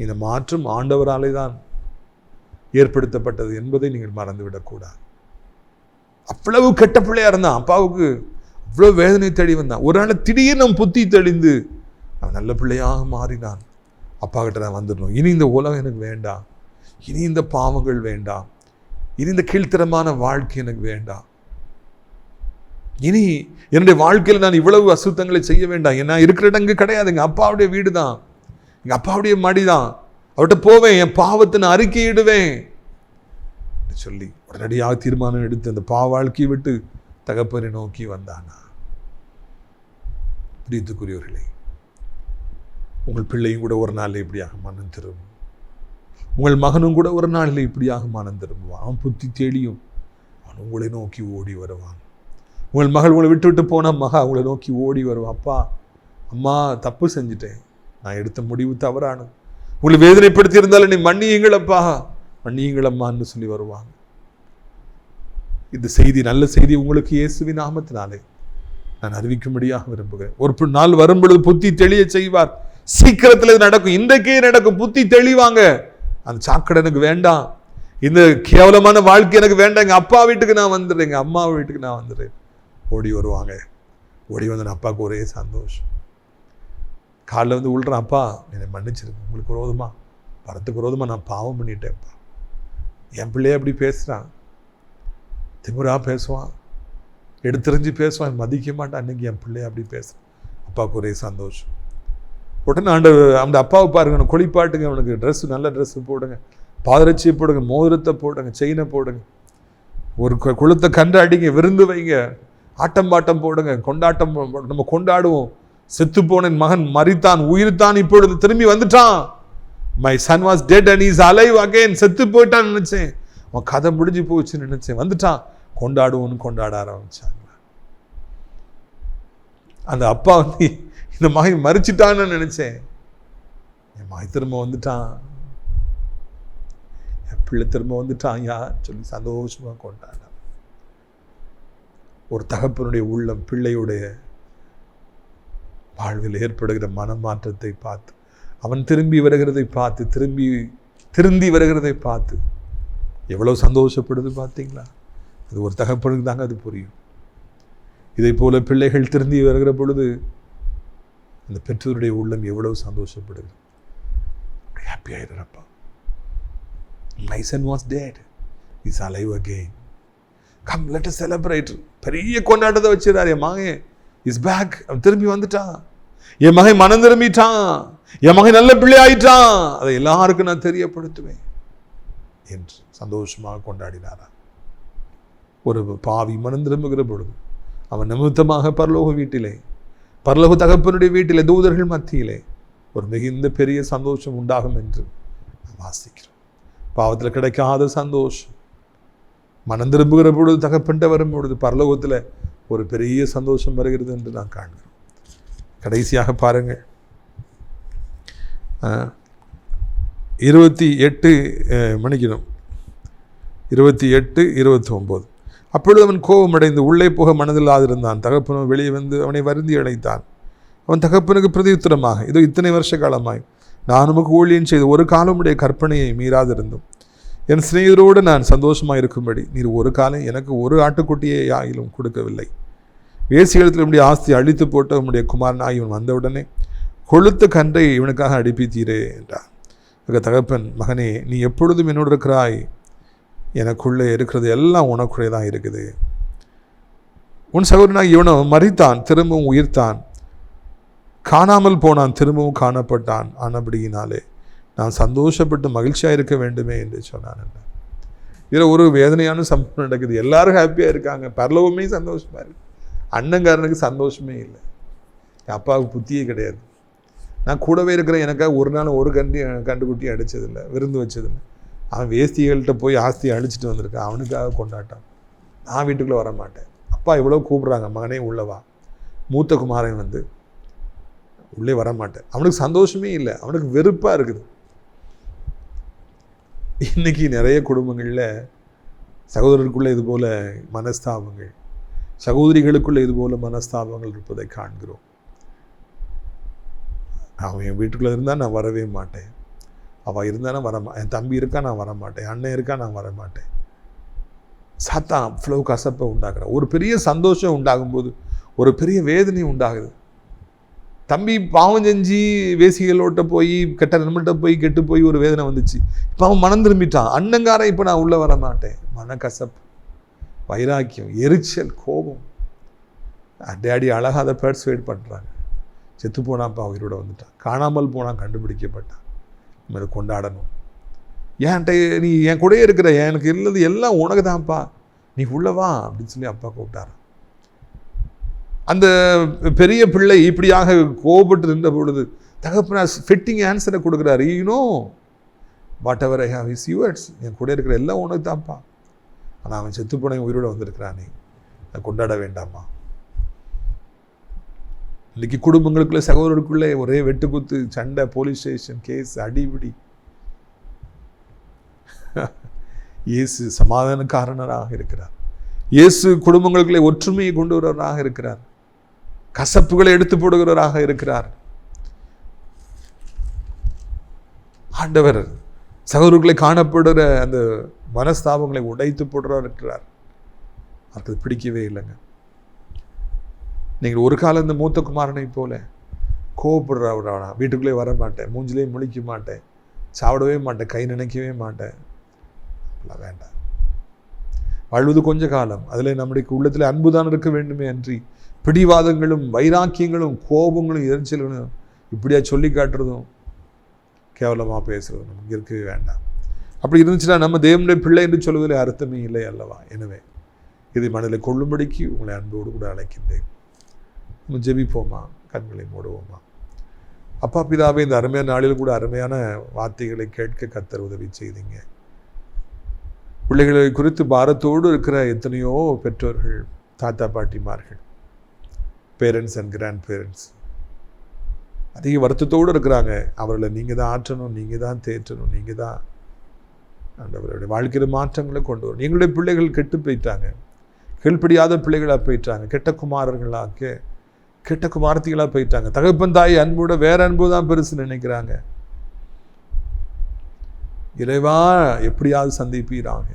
இந்த மாற்றம் ஆண்டவராலே தான் ஏற்படுத்தப்பட்டது என்பதை நீங்கள் மறந்துவிடக்கூடாது. அவ்வளவு கெட்ட பிள்ளையா இருந்தான், அப்பாவுக்கு அவ்வளவு வேதனை தேடி வந்தான். ஒரு நாள் திடீர்னு புத்தி தெளிந்து அவன் நல்ல பிள்ளையாக மாறினான். அப்பா கிட்ட நான் வந்துடணும், இனி இந்த உலகம் எனக்கு வேண்டாம், இனி இந்த பாவங்கள் வேண்டாம், இனி இந்த கீழ்த்தரமான வாழ்க்கை எனக்கு வேண்டாம், இனி என்னுடைய வாழ்க்கையில் நான் இவ்வளவு அசுத்தங்களை செய்ய வேண்டாம். ஏன்னா இருக்கிற இடங்கு கிடையாது, எங்கள் அப்பாவுடைய வீடு தான், எங்கள் அப்பாவுடைய மடி தான், அவர்கிட்ட போவேன், என் பாவத்தை நான் அறிக்கையிடுவேன் சொல்லி உடனடியாக தீர்மானம் எடுத்து அந்த பாவ வாழ்க்கையை விட்டு தகப்பனை நோக்கி வந்தானா. பிரியத்துக்குரியவர்களே, உங்கள் பிள்ளையும் கூட ஒரு நாளில் இப்படியாக மனம் திரும்பும். உங்கள் மகனும் கூட ஒரு நாளில் இப்படியாக மனம் திரும்புவான். அவன் புத்தி தேடியும் அவன் உங்களை நோக்கி ஓடி வருவான். உங்கள் மகள் உங்களை விட்டு போனால் மகா உங்களை நோக்கி ஓடி வருவான். அப்பா, அம்மா, தப்பு செஞ்சுட்டேன், நான் எடுத்த முடிவு தவறானு, உங்களை வேதனைப்படுத்தி இருந்தாலும் நீ மன்னியுங்களப்பா, மன்னியுங்களம்மான்னு சொல்லி வருவாங்க. இந்த செய்தி, நல்ல செய்தி உங்களுக்கு இயேசுவின் நாமத்தினாலே நான் அறிவிக்கும்படியாக விரும்புகிறேன். ஒரு நாள் வரும்பொழுது புத்தி தெளிய செய்வார். சீக்கிரத்தில் இது நடக்கும், இன்றைக்கே நடக்கும். புத்தி தெளிவாங்க. அந்த சாக்கடை எனக்கு வேண்டாம், இந்த கேவலமான வாழ்க்கை எனக்கு வேண்டாம், எங்கள் அப்பா வீட்டுக்கு நான் வந்துடுறேன், எங்கள் அம்மா வீட்டுக்கு நான் வந்துடுறேன். ஓடி வருவாங்க. ஓடி வந்து அப்பாவுக்கு ஒரே சந்தோஷம். காலில் வந்து விழுறேன், அப்பா என்னை மன்னிச்சிருங்க, உங்களுக்கு விரோதமா, பரத்துக்கு விரோதமாக நான் பாவம் பண்ணிட்டேன்ப்பா. என் பிள்ளைய அப்படி பேசுகிறான், திமுறா பேசுவான், எடுத்தறிஞ்சு பேசுவான், மதிக்க மாட்டான். அன்னைக்கு என் பிள்ளைய அப்படி பேசுகிறான். அப்பாவுக்கு ஒரே சந்தோஷம். உடனே அந்த அப்பாவை பாருங்க, குளிப்பாட்டுங்க, அவனுக்கு ட்ரெஸ்ஸு, நல்ல ட்ரெஸ்ஸு போடுங்க, பாதரட்சியை போடுங்க, மோதிரத்தை போடுங்க, செயினை போடுங்க, ஒரு குளத்தை கண்டாடிங்க, விருந்து வைங்க, ஆட்டம் பாட்டம் போடுங்க, கொண்டாட்டம் நம்ம கொண்டாடுவோம். செத்து போன மகன் மரித்தான், உயிர்த்தான், இப்பொழுது திரும்பி வந்துட்டான். My son was dead and is alive again. செத்து போயிட்டான்னு நினைச்சேன், அவன் கதை முடிஞ்சு போச்சுன்னு நினைச்சேன், வந்துட்டான், கொண்டாடுவோன்னு கொண்டாட ஆரம்பிச்சாங்க. அந்த அப்பா வந்து இந்த மகன் மறிச்சிட்டான்னு நினைச்சேன், என் மகன் திரும்ப வந்துட்டான், என் பிள்ளை திரும்ப வந்துட்டான் யா சொல்லி சந்தோஷமா கொண்டாட. ஒரு தகப்பனுடைய உள்ளம் பிள்ளையுடைய வாழ்வில் ஏற்படுகிற மனமாற்றத்தை பார்த்து, அவன் திரும்பி வருகிறதை பார்த்து, திருந்தி வருகிறதை பார்த்து எவ்வளவு சந்தோஷப்படுது பார்த்தீங்களா? அது ஒரு தகப்பனுக்கு தாங்க அது புரியும். இதை போல பிள்ளைகள் திருந்தி வருகிற பொழுது அந்த பெற்றோருடைய உள்ளம் எவ்வளவு சந்தோஷப்படுது. Happy ஆயிடுறப்பா. My son was dead. He's alive again. Come, let us celebrate. பெரிய கொண்டாட்டத்தை வச்சிருக்காரு. என் மகன் இஸ் பேக். அவன் திரும்பி வந்துட்டான். என் மகன் மனம் திரும்பிட்டான். என் மகன் நல்ல பிள்ளை ஆயிட்டான். அதை எல்லாருக்கும் நான் தெரியப்படுத்துவேன் என்று சந்தோஷமாக கொண்டாடினாரா. ஒரு பாவி மனம் திரும்புகிற பொழுது அவன் நிமித்தமாக பரலோக வீட்டிலே, பரலோக தகப்பனுடைய வீட்டிலே, தூதர்கள் மத்தியிலே ஒரு மிகுந்த பெரிய சந்தோஷம் உண்டாகும் என்று நாம் வாசிக்கிறோம். பாவத்தில் கிடைக்காத சந்தோஷம் மனம் திரும்புகிற பொழுது, தகப்பன்ட்ட வரும் பொழுது பரலோகத்தில் ஒரு பெரிய சந்தோஷம் வருகிறது என்று நான் காண்கிறோம். கடைசியாக பாருங்கள், 28:29. அப்பொழுது அவன் கோபமடைந்து உள்ளே போக மனதில்லாதிருந்தான். தகப்பனும் வெளியே வந்து அவனை வருந்தி அழைத்தான். அவன் தகப்பனுக்கு பிரதியுத்தரமாக, இதோ இத்தனை வருஷ காலமாய் நான் உமக்கு ஊழியம் செய்து ஒரு காலமுடைய கற்பனையை மீறாதிருந்தும் என் சிநேகிதரோடு நான் சந்தோஷமாக இருக்கும்படி நீர் ஒரு காலம் எனக்கு ஒரு ஆட்டுக்குட்டியை ஆகிலும் கொடுக்கவில்லை. வேசியத்தில் உம்முடைய ஆஸ்தியை அழித்து போட்ட உம்முடைய குமாரனாக இவன் வந்தவுடனே கொழுத்த கன்றை இவனுக்காக அடிப்பித்தீரே என்றார். தகப்பன், மகனே, நீ எப்பொழுதும் என்னோடு இருக்கிறாய். எனக்குள்ளே இருக்கிறது எல்லாம் உனக்குள்ளே தான் இருக்குது. உன் சகோதரனாக இவனோ மரித்தான், திரும்பவும் உயிர்த்தான், காணாமல் போனான், திரும்பவும் காணப்பட்டான். ஆனபடியினாலே நான் சந்தோஷப்பட்டு மகிழ்ச்சியாக இருக்க வேண்டுமே என்று சொன்னான். இதில் ஒரு வேதனையான சம்பவம் நடக்குது. எல்லாரும் ஹாப்பியாக இருக்காங்க, பரலோகமே சந்தோஷமாக இருக்கு. அண்ணங்காரனுக்கு சந்தோஷமே இல்லை. என் அப்பாவுக்கு புத்தியே கிடையாது. நான் கூடவே இருக்கிற எனக்காக ஒரு நாள் ஒரு கண்டுக்குட்டி அடித்ததில்லை, விருந்து வச்சதில்லை. அவன் வேஸ்திகள்கிட்ட போய் ஆஸ்தியை அழிச்சிட்டு வந்திருக்கான். அவனுக்காக கொண்டாட்டான். நான் வீட்டுக்குள்ளே வர மாட்டேன். அப்பா இவ்வளோ கூப்பிட்றாங்க, மகனே உள்ளவா. மூத்த குமாரன் வந்து உள்ளே வர மாட்டேன். அவனுக்கு சந்தோஷமே இல்லை, அவனுக்கு வெறுப்பாக இருக்குது. இன்னைக்கு நிறைய குடும்பங்களில் சகோதரருக்குள்ளே இது போல மனஸ்தாபங்கள், சகோதரிகளுக்குள்ளே இது போல மனஸ்தாபங்கள் இருப்பதை காண்கிறோம். அவன் என் வீட்டுக்குள்ளே இருந்தால் நான் வரவே மாட்டேன், அவள் இருந்தால் நான் என் தம்பி இருக்கா நான் வரமாட்டேன், அண்ணன் இருக்கா நான் வரமாட்டேன். சாத்தான் அவ்வளோ கசப்பை உண்டாக்குறான். ஒரு பெரிய சந்தோஷம் உண்டாகும்போது ஒரு பெரிய வேதனை உண்டாகுது. தம்பி பாவம் செஞ்சு வேசிகளோட்ட போய் கெட்ட நண்பர்கிட்ட போய் கெட்டு போய் ஒரு வேதனை வந்துச்சு. இப்போ அவன் மனம் திரும்பிட்டான். அண்ணங்காரன் இப்போ நான் உள்ளே வர மாட்டேன். மனக்கசப்பு, வைராக்கியம், எரிச்சல், கோபம். டேடி அழகாக அதை பெர்சுவேட் பண்ணுறாங்க. செத்து போனாப்பா உயிரோட வந்துட்டான், காணாமல் போனான், கண்டுபிடிக்கப்பட்டான். நம்ம கொண்டாடணும். ஏன்ட்ட நீ என் கூடயே இருக்கிற, எனக்கு இல்லது எல்லாம் உனக்கு தான்ப்பா, நீ உள்ளவா அப்படின்னு சொல்லி அப்பா கூப்பிட்டாரான். அந்த பெரிய பிள்ளை இப்படியாக கோபப்பட்டு நின்ற பொழுது தகப்பனார் ஃபிட்டிங் ஆன்சரை கொடுக்குறாரு. You know whatever I have is yours. என் கூட இருக்கிற எல்லாம் உனக்கு தான்ப்பா, ஆனால் அவன் செத்து போன உயிரோட வந்திருக்கிறானே, அதை கொண்டாட வேண்டாமா? இன்றைக்கி குடும்பங்களுக்குள்ளே சகோதரருக்குள்ளே ஒரே வெட்டுக்குத்து, சண்டை, போலீஸ் ஸ்டேஷன் கேஸ், அடிபிடி. இயேசு சமாதானக்காரனராக இருக்கிறார். இயேசு குடும்பங்களுக்குள்ளே ஒற்றுமையை கொண்டு வருவராக இருக்கிறார். கசப்புகளை எடுத்து போடுகிறவராக இருக்கிறார். ஆண்டவர் சகோதரர்களை காணப்படுகிற அந்த மனஸ்தாபங்களை உடைத்து போடுறவர் இருக்கிறார். அவருக்கு பிடிக்கவே இல்லைங்க. நீங்கள் ஒரு காலம் இந்த மூத்த குமாரனை போல கோவப்படுறவரானா, வீட்டுக்குள்ளே வர மாட்டேன், மூஞ்சிலே முழிக்க மாட்டேன், சாப்பிடவே மாட்டேன், கை நினைக்கவே மாட்டேன், வேண்டாம். வாழ்வது கொஞ்ச காலம், அதில் நம்முடைய உள்ளத்தில் அன்புதான் இருக்க வேண்டுமே அன்றி பிடிவாதங்களும் வைராக்கியங்களும் கோபங்களும் எரிச்சல்களும் இப்படியா சொல்லி காட்டுறதும் கேவலமாக பேசுகிறதும் நமக்கு இருக்கவே வேண்டாம். அப்படி இருந்துச்சுன்னா நம்ம தேவனுடைய பிள்ளை என்று சொல்வதில் அர்த்தமே இல்லை அல்லவா? எனவே இதை மனதில் கொள்ளும்படிக்கு உங்களை அன்போடு கூட அழைக்கின்றேன். நம்ம ஜெபிப்போமா, கண்களை மூடுவோமா. அப்பா பிதாவே, இந்த அருமையான நாளில் கூட அருமையான வார்த்தைகளை கேட்க கர்த்தர் உதவி செய்தீங்க. பிள்ளைகளை குறித்து பாரத்தோடு இருக்கிற எத்தனையோ பெற்றோர்கள், தாத்தா பாட்டிமார்கள், பேரண்ட்ஸ் அண்ட் கிராண்ட் பேரண்ட்ஸ் அதிக வருத்தத்தோடு இருக்கிறாங்க. அவர்களை நீங்கள் தான் ஆற்றணும், நீங்கள் தான் தேற்றணும், நீங்கள் தான் ஆண்டவருடைய வாழ்க்கையில் மாற்றங்களை கொண்டு வரணும். எங்களுடைய பிள்ளைகள் கெட்டு போயிட்டாங்க, கீழ்ப்படியாத பிள்ளைகளாக போயிட்டாங்க, கெட்ட குமாரத்திகளாக போயிட்டாங்க. தகப்பன் தாய் அன்போட வேற அன்பு தான் பெருசு நினைக்கிறாங்க. இறைவா எப்படியாவது சந்திப்பீராக,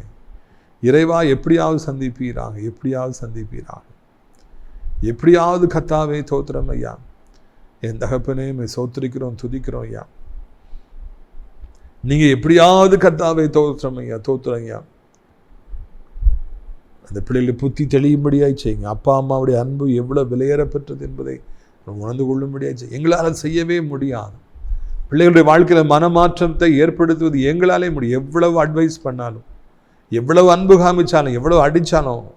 இறைவா எப்படியாவது சந்திப்பீராக, எப்படியாவது சந்திப்பீராக, எப்படியாவது கத்தாவே தோத்திரம் ஐயா. என் தகப்பனே சோத்திரிக்கிறோம், துதிக்கிறோம் ஐயா. நீங்க எப்படியாவது கத்தாவே தோத்திரம் ஐயா, தோத்திரம் ஐயா. அந்த பிள்ளைகளுக்கு புத்தி தெளியும்படியாய் செய்யுங்க. அப்பா அம்மாவுடைய அன்பு எவ்வளவு விலையேறப்பெற்றது என்பதை உணர்ந்து கொள்ளும்படியாய் செய்யுங்க. எங்களால் செய்யவே முடியாது. பிள்ளைகளுடைய வாழ்க்கையில் மனமாற்றத்தை ஏற்படுத்துவது எங்களாலே முடியும். எவ்வளவு அட்வைஸ் பண்ணாலும், எவ்வளவு அன்பு காமிச்சாலும், எவ்வளவு அடித்தாலும்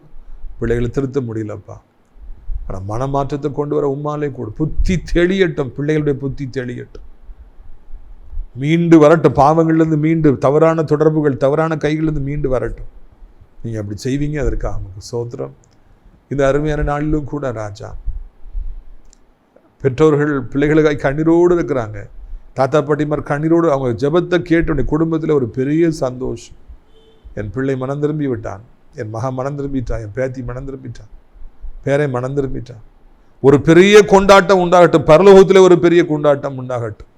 பிள்ளைகளை திருத்த முடியலப்பா. ஆனால் மனமாற்றத்தை கொண்டு வர உம்மாலே கூட. புத்தி தெளியட்டும், பிள்ளைகளுடைய புத்தி தெளியட்டும், மீண்டு வரட்டும், பாவங்கள்லேருந்து மீண்டு, தவறான தொடர்புகள், தவறான கைகளிலிருந்து மீண்டு வரட்டும். நீங்கள் அப்படி செய்வீங்க, அதற்காக நமக்கு சோத்திரம். இந்த அருமையான நாளிலும் கூட ராஜா, பெற்றோர்கள் பிள்ளைகளுக்காக கண்ணீரோடு இருக்கிறாங்க. தாத்தா பாட்டிமார் கண்ணீரோடு அவங்க ஜெபத்தை கேட்டு குடும்பத்தில் ஒரு பெரிய சந்தோஷம். என் பிள்ளை மனம் திரும்பி விட்டான், என் மகா மனம் திரும்பிட்டான், என் பேத்தி மனம் திரும்பிட்டான், பேரை மனம் திரும்பிட்டான். ஒரு பெரிய கொண்டாட்டம் உண்டாகட்டும், பரலோகத்தில் ஒரு பெரிய கொண்டாட்டம் உண்டாகட்டும்.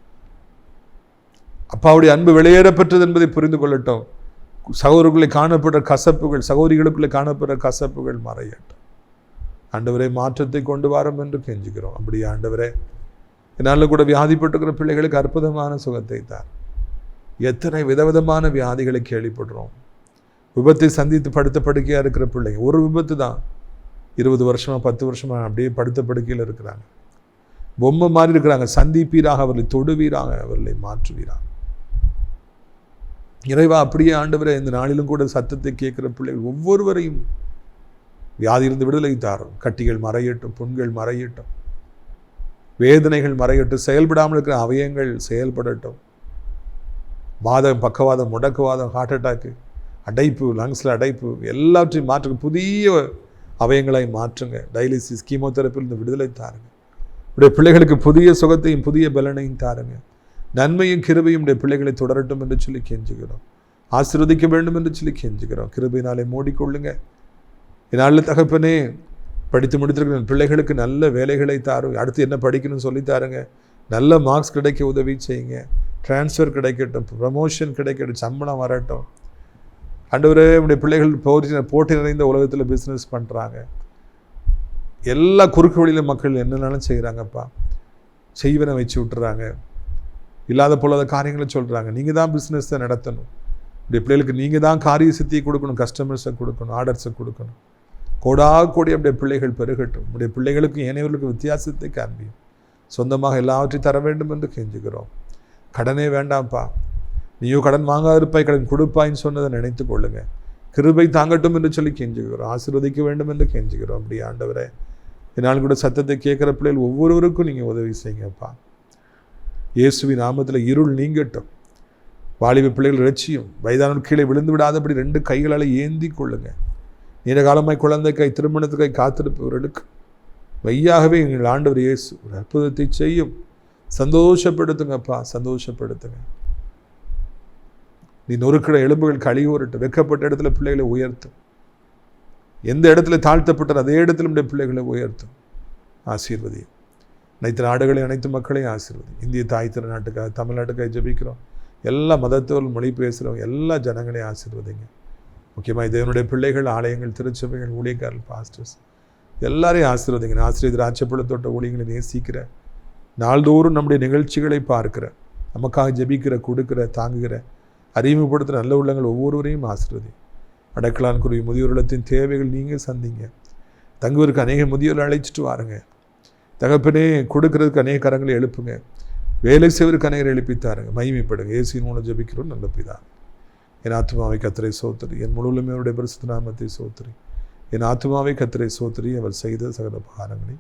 அப்பாவுடைய அன்பு வெளியேறப்பெற்றது என்பதை புரிந்து கொள்ளட்டும். சகோதரர்களை காணப்படுற கசப்புகள், சகோதரிகளுக்குள்ளே காணப்படுற கசப்புகள் மறையட்டும். ஆண்டவரே மாற்றத்தை கொண்டு வரோம் என்று கெஞ்சுக்கிறோம். அப்படியே ஆண்டவரே, என்னால் கூட வியாதிப்பட்டிருக்கிற பிள்ளைகளுக்கு அற்புதமான சுகத்தை தார். எத்தனை விதவிதமான வியாதிகளை கேள்விப்படுறோம். விபத்தை சந்தித்து படுத்த படுக்கையாக இருக்கிற பிள்ளைங்க, ஒரு விபத்து தான் 20 வருஷமா 10 வருஷமா அப்படியே படுத்த படுக்கையில் இருக்கிறாங்க. பொம்மை மாதிரி இருக்கிறாங்க. சந்திப்பீராக, அவர்களை தொடுவீராக, அவர்களை மாற்றுவீராக. இறைவா அப்படியே ஆண்டவரே, இந்த நாளிலும் கூட சத்தத்தை கேட்கிற பிள்ளைகள் ஒவ்வொருவரையும் வியாதியிலிருந்து விடுதலை தாரும். கட்டிகள் மறையட்டும், புண்கள் மறையட்டும், வேதனைகள் மறையட்டும், செயல்படாமல் இருக்கிற அவயங்கள் செயல்படட்டும். வாதம், பக்கவாதம், முடக்குவாதம், ஹார்ட் அட்டாக்கு, அடைப்பு, லங்ஸில் அடைப்பு எல்லாவற்றையும் மாற்றுங்க. புதிய அவயங்களை மாற்றுங்க. டயாலிசிஸ், கீமோதெரப்பிலிருந்து விடுதலை தாருங்க. உடைய பிள்ளைகளுக்கு புதிய சுகத்தையும் புதிய பலனையும் தாருங்க. நன்மையும் கிருபையும் உடைய பிள்ளைகளை தொடரட்டும் என்று சொல்லி கெஞ்சுகிறோம். ஆசீர்வதிக்க வேண்டும் என்று சொல்லி கெஞ்சுகிறோம். கிருபையினாலே மூடிக்கொள்ளுங்க. என்னால் தகப்பனே, படித்து முடித்திருக்கிற பிள்ளைகளுக்கு நல்ல வேலைகளை தாரும். அடுத்து என்ன படிக்கணும்னு சொல்லித்தாருங்க. நல்ல மார்க்ஸ் கிடைக்க உதவி செய்யுங்க. டிரான்ஸ்ஃபர் கிடைக்கட்டும், ப்ரமோஷன் கிடைக்கட்டும், சம்பளம் வரட்டும். ஆண்டவரே, உடைய பிள்ளைகள் போட்டி நிறைந்த உலகத்தில் பிஸ்னஸ் பண்ணுறாங்க. எல்லா குறுக்கு வழியில் மக்கள் என்னென்னாலும் செய்கிறாங்கப்பா. செய்வனை வச்சு விட்டுறாங்க, இல்லாத போலாத காரியங்களை சொல்கிறாங்க. நீங்கள் தான் பிஸ்னஸை நடத்தணும். உடைய பிள்ளைகளுக்கு நீங்கள் தான் காரிய சித்தியை கொடுக்கணும், கஸ்டமர்ஸை கொடுக்கணும், ஆர்டர்ஸை கொடுக்கணும். கோடி அப்படியே பிள்ளைகள் பெருகட்டும். உடைய பிள்ளைகளுக்கு ஏனையவர்களுக்கு வித்தியாசத்தை காண்பியும். சொந்தமாக எல்லாவற்றையும் தர வேண்டும் என்று கெஞ்சுகிறோம். கடனே வேண்டாம்ப்பா, நீயோ கடன் வாங்காதிருப்பாய், கடன் கொடுப்பாயின்னு சொன்னதை நினைத்து கொள்ளுங்க. கிருபை தாங்கட்டும் என்று சொல்லி கெஞ்சுகிறோம். ஆசீர்வதிக்க வேண்டும் என்று கெஞ்சுகிறோம். அப்படி ஆண்டவரே, என்னால் கூட சத்தத்தை கேட்குற பிள்ளைகள் ஒவ்வொருவருக்கும் நீங்கள் உதவி செய்யுங்கப்பா. இயேசுவின் நாமத்தில் இருள் நீங்கட்டும். வாலிப பிள்ளைகள் ரட்சியும். வயதானவர் கீழே விழுந்து விடாதபடி 2 கைகளால் ஏந்தி கொள்ளுங்க. நீண்ட காலமாய் குழந்தைக்காய், திருமணத்துக்காய் காத்திருப்பவர்களுக்கு மையாகவே எங்கள் ஆண்டவர் இயேசு ஒரு அற்புதத்தை செய்யும். சந்தோஷப்படுத்துங்கப்பா, சந்தோஷப்படுத்துங்க. நீ நொறுக்கிற எலும்புகள் கழிவுறட்டும். வெக்கப்பட்ட இடத்துல பிள்ளைகளை உயர்த்தும். எந்த இடத்துல தாழ்த்தப்பட்டார் அதே இடத்துல நம்முடைய பிள்ளைகளை உயர்த்தும். ஆசீர்வதி. அனைத்து நாடுகளையும், அனைத்து மக்களையும் ஆசீர்வதி. இந்திய தாய் திருநாட்டுக்காக, தமிழ்நாட்டுக்காக ஜெபிக்கிறோம். எல்லா மதத்தவர்கள், மொழி பேசுகிறவங்க எல்லா ஜனங்களையும் ஆசீர்வதிங்க. முக்கியமாக தேவனுடைய பிள்ளைகள், ஆலயங்கள், திருச்சபைகள், ஊழியக்காரர்கள், பாஸ்டர்ஸ் எல்லாரையும் ஆசீர்வதிங்க. ஆசிரியர் ராஜப்பழத்தோட்ட ஊழியங்களை நேசிக்கிற, நாள்தோறும் நம்முடைய நிகழ்ச்சிகளை பார்க்கிற, நமக்காக ஜெபிக்கிற, கொடுக்கிற, தாங்குகிற, அறிமுகப்படுத்துகிற நல்ல உள்ளங்கள் ஒவ்வொருவரையும் ஆசீர்வதி. அடைக்கலான் குருவி முதியோர் இல்லத்தின் தேவைகள் நீங்கள் சந்திங்க. தங்குவதற்கு அநேக முதியோர்கள் அழைச்சிட்டு வாருங்க. தகப்பனே, கொடுக்கறதுக்கு அநேக கரங்களை எழுப்புங்க. வேலை செய்வதற்கு அநேகரை எழுப்பித்தாருங்க. மகிமைப்படுங்க. இயேசுவின் மூலம் ஜெபிக்கிறோம் நல்ல பிதா. என் ஆத்துமாவை கர்த்தரை சோத்திரி, என் முழுவதுமே அவருடைய பரிசுத்த நாமத்தை சோத்திரி. என் ஆத்துமாவை கர்த்தரை சோத்திரி, அவர் செய்த சகல உபகாரங்களை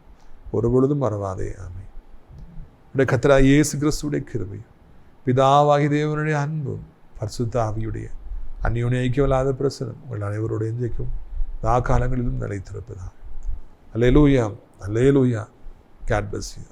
ஒருபொழுதும் மறவாதே. ஆமென். உடைய கர்த்தராகிய இயேசு கிறிஸ்துவுடைய கிருபை, பிதாவாகிய தேவனுடைய அன்பும், பரிசுத்த ஆவியுடைய அந்யோன்ய ஐக்கியமில்லாத பிரசனம் உங்கள் அனைவருடைய எஞ்சைக்கும் காலங்களிலும் நிலைத்திருப்பதாக. அல்லேலூயா, அல்லேலூயா. God bless you.